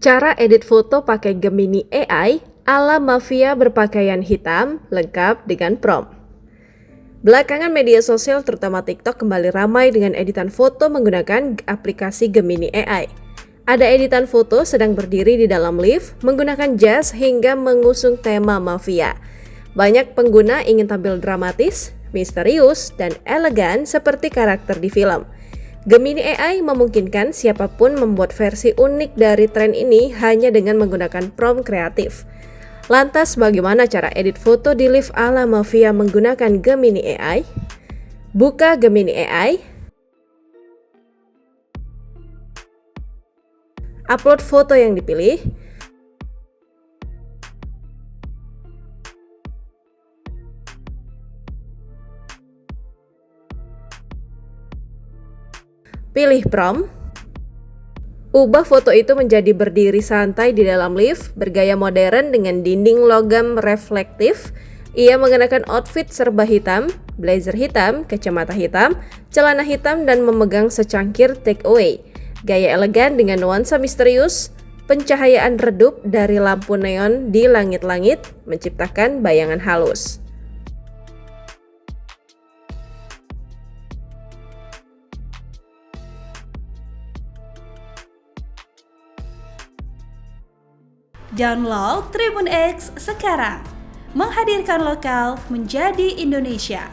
Cara edit foto pakai Gemini AI ala mafia berpakaian hitam lengkap dengan prompt. Belakangan media sosial terutama TikTok kembali ramai dengan editan foto menggunakan aplikasi Gemini AI. Ada editan foto sedang berdiri di dalam lift menggunakan jas hingga mengusung tema mafia. Banyak pengguna ingin tampil dramatis, misterius, dan elegan seperti karakter di film. Gemini AI memungkinkan siapapun membuat versi unik dari tren ini hanya dengan menggunakan prompt kreatif. Lantas bagaimana cara edit foto di lift ala mafia menggunakan Gemini AI? Buka Gemini AI, upload foto yang dipilih, pilih prompt, ubah foto itu menjadi berdiri santai di dalam lift, bergaya modern dengan dinding logam reflektif. Ia mengenakan outfit serba hitam, blazer hitam, kacamata hitam, celana hitam, dan memegang secangkir take away. Gaya elegan dengan nuansa misterius, pencahayaan redup dari lampu neon di langit-langit menciptakan bayangan halus. Download Tribun X sekarang, menghadirkan lokal menjadi Indonesia.